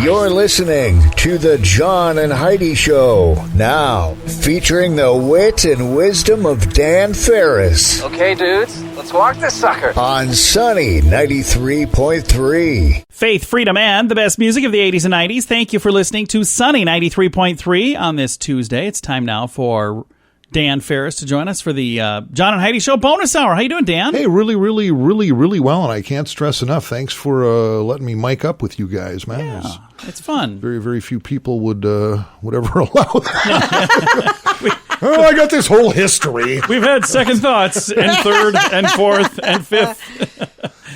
You're listening to the John and Heidi Show, now featuring the wit and wisdom of Dan Farris. Okay, dudes, let's walk this sucker. On Sunny 93.3. Faith, freedom, and the best music of the 80s and 90s. Thank you for listening to Sunny 93.3 on this Tuesday. It's time now for Dan Farris to join us for the John and Heidi Show bonus hour. How you doing, Dan? Hey, really well, and I can't stress enough. Thanks for letting me mic up with you guys, man. Yeah, it's fun. Very few people would ever allow that. I got this whole history. We've had second thoughts, and third, and fourth, and fifth.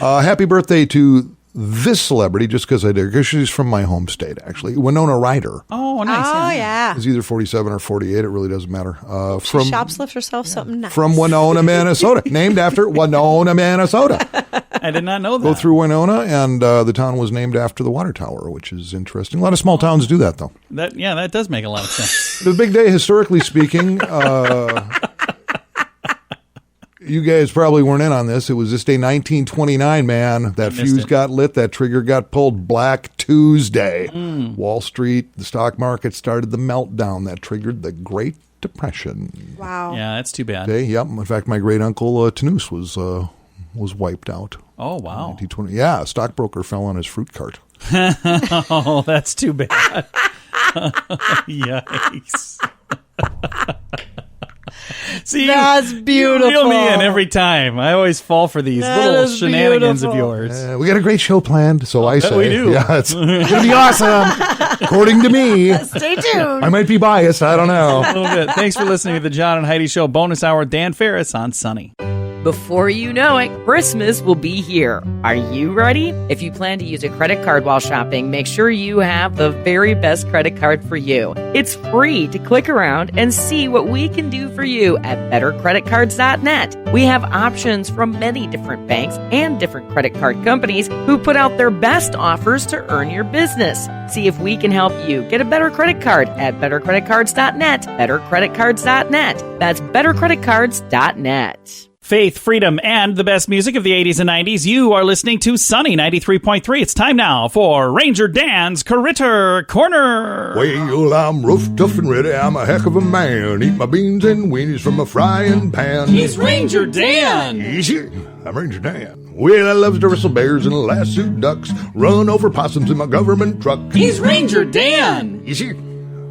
Happy birthday to this celebrity, just because I did, because she's from my home state, actually. Winona Ryder. Oh, nice. Oh, yeah. Is either 47 or 48. It really doesn't matter. She shoplifts herself something nice. From Winona, Minnesota. Named after Winona, Minnesota. I did not know that. Go through Winona, and the town was named after the water tower, which is interesting. A lot of small towns do that, though. That does make a lot of sense. The big day, historically speaking, you guys probably weren't in on this. It was this day, 1929, man. That fuse got lit. That trigger got pulled. Black Tuesday. Wall Street, the stock market started the meltdown that triggered the Great Depression. Wow. Yeah, that's too bad. Yep. In fact, my great uncle Tanous was wiped out. Oh, wow. 1920. Yeah, a stockbroker fell on his fruit cart. Oh, that's too bad. Yikes. See, that's beautiful. You reel me in every time. I always fall for these little shenanigans of yours. We got a great show planned, so I say. We do. Yeah, it's going to be awesome, according to me. Stay tuned. I might be biased. I don't know. A little bit. Thanks for listening to the John and Heidi Show bonus hour. Dan Farris on Sunny. Before you know it, Christmas will be here. Are you ready? If you plan to use a credit card while shopping, make sure you have the very best credit card for you. It's free to click around and see what we can do for you at bettercreditcards.net. We have options from many different banks and different credit card companies who put out their best offers to earn your business. See if we can help you get a better credit card at bettercreditcards.net. Bettercreditcards.net. That's bettercreditcards.net. Faith, freedom, and the best music of the 80s and 90s. You are listening to Sunny 93.3. It's time now for Ranger Dan's Critter Corner. Well, I'm rough, tough, and ready. I'm a heck of a man. Eat my beans and weenies from a frying pan. He's Ranger Dan. Easy. I'm Ranger Dan. Well, I love to wrestle bears and lasso ducks. Run over possums in my government truck. He's Ranger Dan. Easy.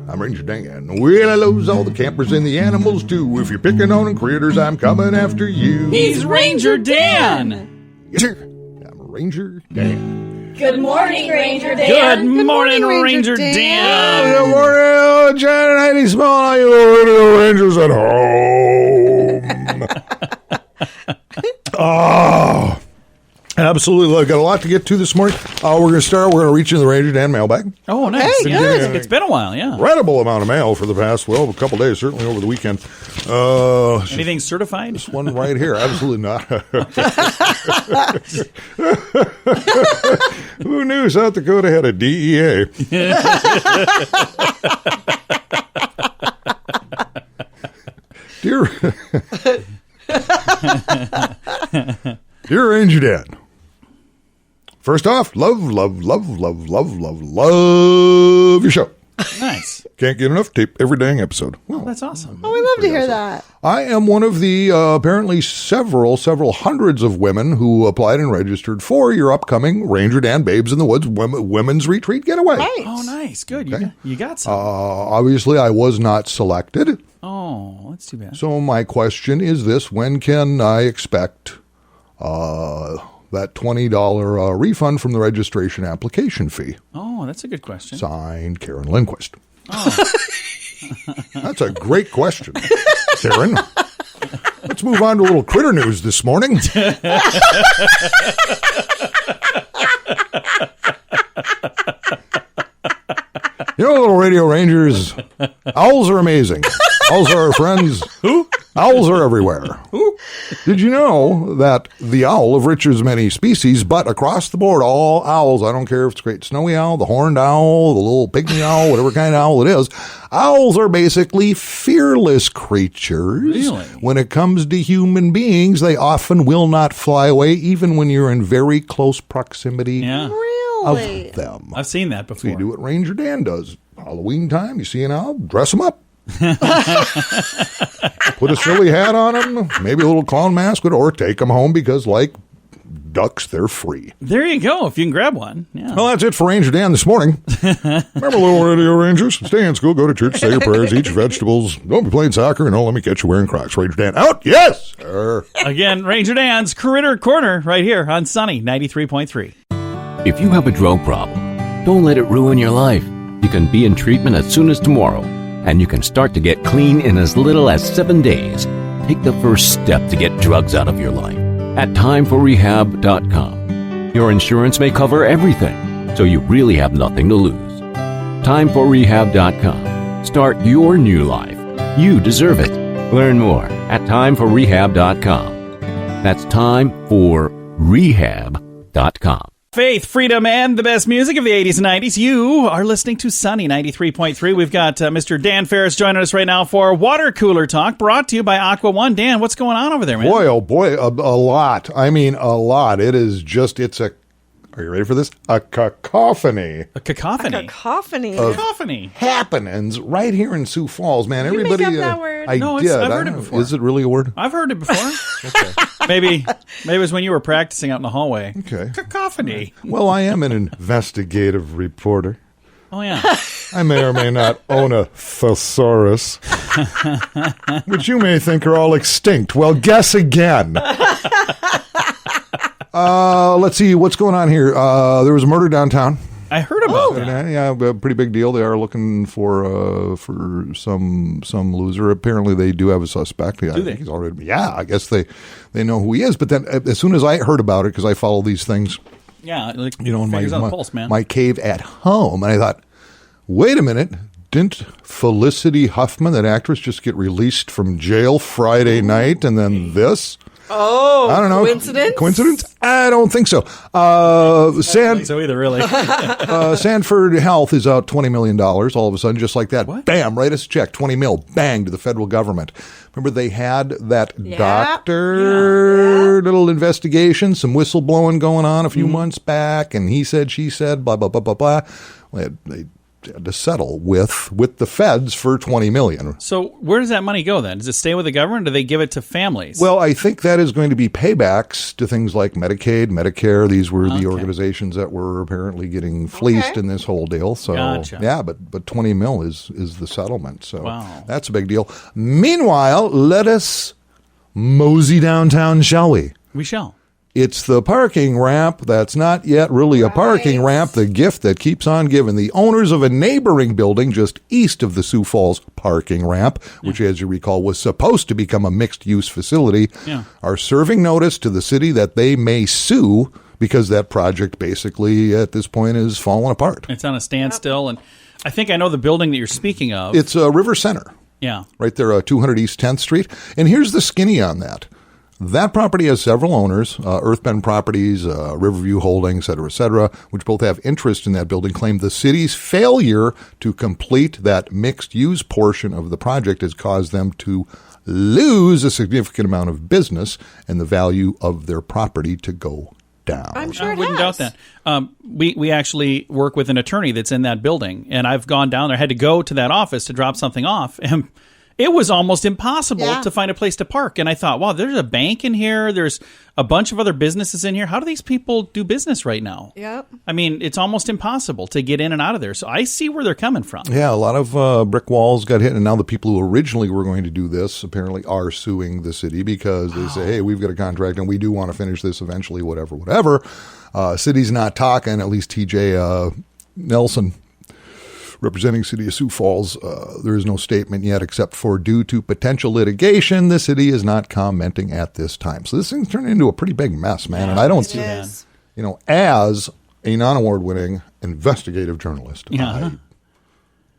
I'm Ranger Dan. Well, I loves all the campers and the animals, too. If you're picking on critters, I'm coming after you. He's Ranger Dan. Yes, sir. I'm Ranger Dan. Good morning, Ranger Dan. Good morning, Ranger Dan. Good morning, John and Heidi Show. All you radio rangers at home. Oh, absolutely. I've got a lot to get to this morning. We're going to reach in the Ranger Dan mailbag. Oh, nice. Hey, good. It's been a while, yeah. Incredible amount of mail for the past, a couple days, certainly over the weekend. Anything certified? This one right here. Absolutely not. Who knew South Dakota had a DEA? Dear Ranger Dan, first off, love your show. Nice. Can't get enough tape every dang episode. Well, that's awesome. Oh, we love to hear that. I am one of the apparently several hundreds of women who applied and registered for your upcoming Ranger Dan Babes in the Woods Women's Retreat Getaway. Right. Oh, nice. Good. Okay. You got some. Obviously, I was not selected. Oh, that's too bad. So my question is this: when can I expect that $20 refund from the registration application fee? Oh, that's a good question. Signed, Karen Lindquist. Oh. That's a great question, Karen. Let's move on to a little critter news this morning. You know, little radio rangers, owls are amazing. Owls are our friends. Who? Owls are everywhere. Who? Did you know that the owl, of which there's many species, but across the board, all owls, I don't care if it's great snowy owl, the horned owl, the little pygmy owl, whatever kind of owl it is, owls are basically fearless creatures. Really? When it comes to human beings, they often will not fly away, even when you're in very close proximity. Yeah. Really? Really? of them. I've seen that So before. you do what Ranger Dan does. Halloween time, you see an owl, dress them up. Put a silly hat on them, maybe a little clown mask, or take them home because, like ducks, they're free. There you go. If you can grab one. Yeah. Well, that's it for Ranger Dan this morning. Remember, little radio rangers, stay in school, go to church, say your prayers, eat your vegetables, don't be playing soccer, and don't let me catch you wearing Crocs. Ranger Dan out? Yes, sir. Again, Ranger Dan's Critter Corner right here on Sunny 93.3. If you have a drug problem, don't let it ruin your life. You can be in treatment as soon as tomorrow, and you can start to get clean in as little as 7 days. Take the first step to get drugs out of your life at timeforrehab.com. Your insurance may cover everything, so you really have nothing to lose. Timeforrehab.com. Start your new life. You deserve it. Learn more at timeforrehab.com. That's timeforrehab.com. Faith, freedom, and the best music of the 80s and 90s. You are listening to Sunny 93.3. We've got Mr. Dan Farris joining us right now for Water Cooler Talk, brought to you by Aqua One. Dan, what's going on over there, man? Boy, oh boy, a lot. I mean, a lot. It is just, are you ready for this? A cacophony. A cacophony. A cacophony. Cacophony. Happenings right here in Sioux Falls, man. Did you Everybody, make up that word? I No, did. I've heard it before. Is it really a word? I've heard it before. Okay. Maybe it was when you were practicing out in the hallway. Okay. Cacophony. Well, I am an investigative reporter. Oh, yeah. I may or may not own a thesaurus, which you may think are all extinct. Well, guess again. Let's see what's going on here. There was a murder downtown. I heard about that. Yeah, a pretty big deal. They are looking for some loser. Apparently, they do have a suspect. Yeah, Do I they? think he's already. Yeah, I guess they know who he is. But then, as soon as I heard about it, because I follow these things, Yeah, like, you know, in fingers on the pulse, man. my cave at home, and I thought, wait a minute, didn't Felicity Huffman, that actress, just get released from jail Friday night, and then this? Oh, I don't know. Coincidence? I don't think so. So either, really. Sanford Health is out $20 million all of a sudden, just like that. What? Bam, write us a check, 20 mil, bang, to the federal government. Remember they had that doctor little investigation, some whistleblowing going on a few months back, and he said, she said, blah, blah, blah, blah, blah. Well, they had to settle with the feds for $20 million. So where does that money go then? Does it stay with the government, or do they give it to families? Well, I think that is going to be paybacks to things like Medicaid, Medicare. These were the organizations that were apparently getting fleeced in this whole deal. So, Gotcha. yeah, but 20 mil is the settlement. So Wow. that's a big deal. Meanwhile, let us mosey downtown, shall we? We shall. It's the parking ramp that's not yet really a parking ramp, the gift that keeps on giving. The owners of a neighboring building just east of the Sioux Falls parking ramp, which, as you recall, was supposed to become a mixed-use facility, are serving notice to the city that they may sue because that project basically, at this point, is falling apart. It's on a standstill, and I think I know the building that you're speaking of. It's River Center. Yeah. Right there, 200 East 10th Street. And here's the skinny on that. That property has several owners, Earthbend Properties, Riverview Holdings, et cetera, which both have interest in that building, claim the city's failure to complete that mixed-use portion of the project has caused them to lose a significant amount of business and the value of their property to go down. I'm sure I wouldn't doubt that. We actually work with an attorney that's in that building, and I've gone down there, had to go to that office to drop something off, and it was almost impossible to find a place to park. And I thought, wow, there's a bank in here. There's a bunch of other businesses in here. How do these people do business right now? Yep. I mean, it's almost impossible to get in and out of there. So I see where they're coming from. Yeah, a lot of brick walls got hit, and now the people who originally were going to do this apparently are suing the city because they say, hey, we've got a contract and we do want to finish this eventually, whatever. City's not talking, at least TJ Nelson, representing City of Sioux Falls, there is no statement yet except for due to potential litigation, the city is not commenting at this time. So this thing's turned into a pretty big mess, man. And I don't see that. You know, as a non-award-winning investigative journalist,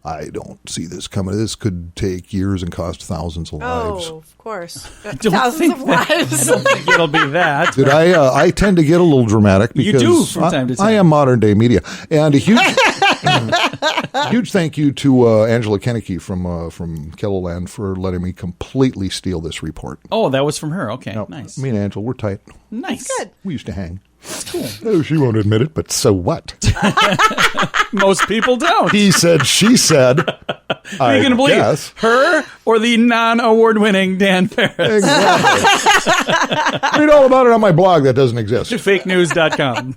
I don't see this coming. This could take years and cost thousands of lives. Oh, of course. Don't Thousands think of that. lives. I don't think it'll be that. Did I tend to get a little dramatic because You do from time to time. I am modern day media. And a huge huge thank you to Angela Kennecke from Kelloland for letting me completely steal this report. Oh, that was from her. Okay, nice. Me and Angela, we're tight. Nice. Good. We used to hang. Oh, she won't admit it, but so what? Most people don't. He said, she said. Are you going to believe her or the non-award-winning Dan Farris? Exactly. Read all about it on my blog that doesn't exist. Fakenews.com.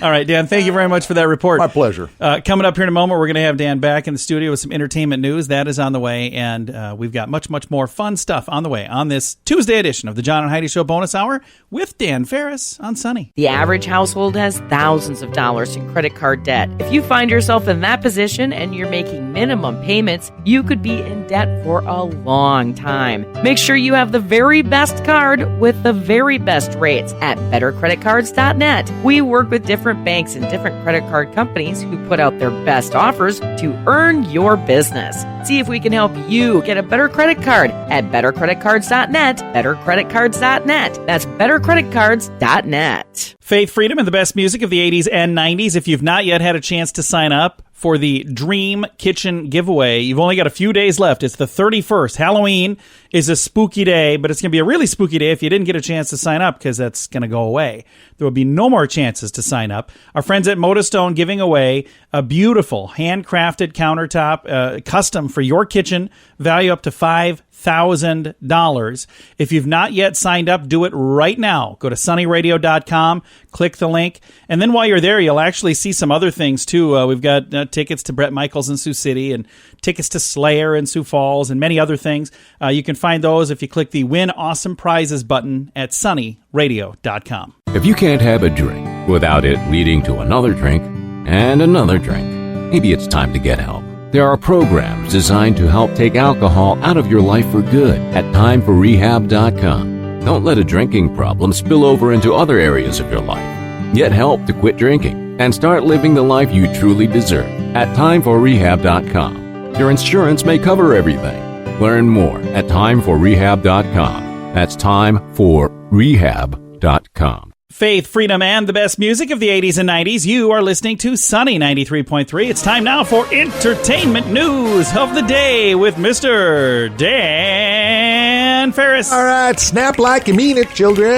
All right, Dan, thank you very much for that report. My pleasure. Coming up here in a moment, we're going to have Dan back in the studio with some entertainment news. That is on the way, and we've got much, much more fun stuff on the way on this Tuesday edition of the John and Heidi Show Bonus Hour with Dan Farris on Sunny. The average household has thousands of dollars in credit card debt. If you find yourself in that position and you're making minimum payments, you could be in debt for a long time. Make sure you have the very best card with the very best rates at bettercreditcards.net. We work with different banks and different credit card companies who put out their best offers to earn your business. See if we can help you get a better credit card at bettercreditcards.net, bettercreditcards.net. That's bettercreditcards.net. Faith, freedom, and the best music of the 80s and 90s. If you've not yet had a chance to sign up for the Dream Kitchen giveaway, you've only got a few days left. It's the 31st. Halloween is a spooky day, but it's going to be a really spooky day if you didn't get a chance to sign up, because that's going to go away. There will be no more chances to sign up. Our friends at Moda Stone giving away a beautiful handcrafted countertop, custom for your kitchen, value up to $5,000. If you've not yet signed up, do it right now. Go to sunnyradio.com, click the link, and then while you're there, you'll actually see some other things too. We've got tickets to Bret Michaels in Sioux City and tickets to Slayer in Sioux Falls and many other things. You can find those if you click the Win Awesome Prizes button at sunnyradio.com. If you can't have a drink without it leading to another drink and another drink, maybe it's time to get help. There are programs designed to help take alcohol out of your life for good at timeforrehab.com. Don't let a drinking problem spill over into other areas of your life. Get help to quit drinking and start living the life you truly deserve at timeforrehab.com. Your insurance may cover everything. Learn more at timeforrehab.com. That's timeforrehab.com. Faith, freedom, and the best music of the 80s and 90s. You are listening to Sunny 93.3. It's time now for entertainment news of the day with Mr. Dan Farris. All right, snap like you mean it, children.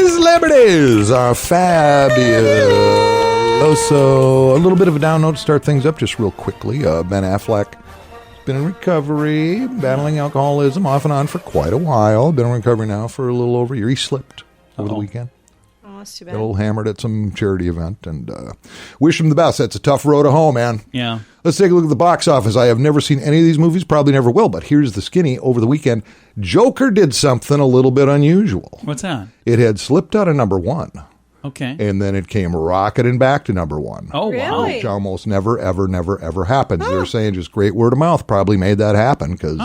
Celebrities are fabulous. So, a little bit of a down note to start things up just real quickly. Ben Affleck has been in recovery, battling alcoholism off and on for quite a while. Been in recovery now for a little over a year. He slipped over the weekend. That's too bad. Got a little hammered at some charity event, and wish him the best. That's a tough road to hoe, man. Yeah. Let's take a look at the box office. I have never seen any of these movies, probably never will, but here's the skinny. Over the weekend, Joker did something a little bit unusual. What's that? It had slipped out of number one. Okay. And then it came rocketing back to number one. Oh, wow. Really? Which almost never, ever happens. They're saying just great word of mouth probably made that happen, because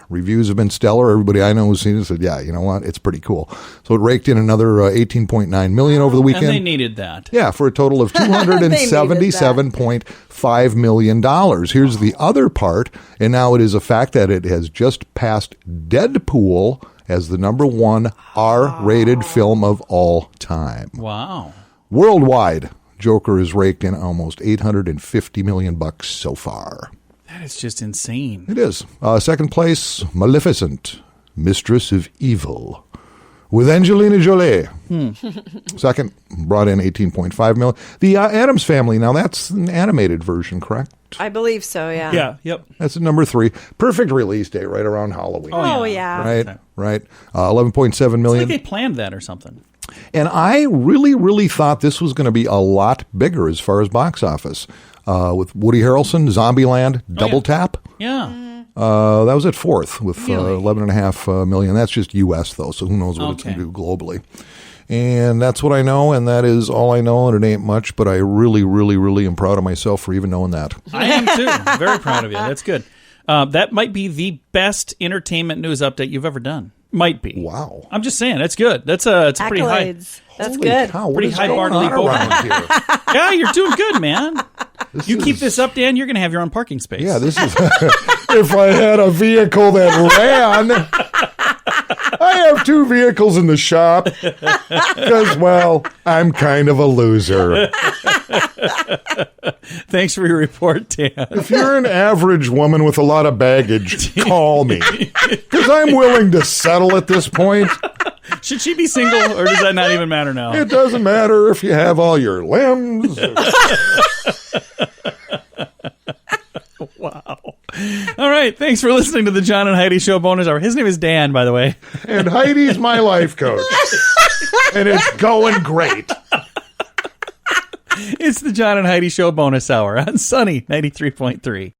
reviews have been stellar. Everybody I know who's seen it said, yeah, you know what? It's pretty cool. So it raked in another $18.9 million over the weekend. And they needed that. Yeah, for a total of $277.5 million. Here's the other part, and now it is a fact that it has just passed Deadpool as the number one R-rated film of all time. Wow. Worldwide, Joker has raked in almost $850 million so far. That is just insane. It is. Second place, Maleficent, Mistress of Evil, with Angelina Jolie. Second, brought in $18.5 million. The Addams Family, now that's an animated version, correct? I believe so, yeah. Yeah, yep. That's at number 3. Perfect release date, right around Halloween. Oh, yeah. Right. 11.7 million. It's like they planned that or something. And I really thought this was going to be a lot bigger as far as box office. With Woody Harrelson, Zombieland, Double Tap. Yeah. That was at 4th with 11.5 million. That's just U.S., though, so who knows what it's going to do globally. And that's what I know, and that is all I know, and it ain't much, but I really am proud of myself for even knowing that. I am, too. Very proud of you. That's good. That might be the best entertainment news update you've ever done. Might be. Wow. I'm just saying, that's good. It's a pretty high. That's Holy good. Cow, Pretty high bar to leap over. Yeah, you're doing good, man. Keep this up, Dan, you're going to have your own parking space. Yeah, this is... if I had a vehicle that ran... I have 2 vehicles in the shop because, well, I'm kind of a loser. Thanks for your report, Dan. If you're an average woman with a lot of baggage, call me, because I'm willing to settle at this point. Should she be single, or does that not even matter now? It doesn't matter if you have all your limbs. Wow. All right. Thanks for listening to the John and Heidi Show bonus hour. His name is Dan, by the way. And Heidi's my life coach. And it's going great. It's the John and Heidi Show bonus hour on Sunny 93.3.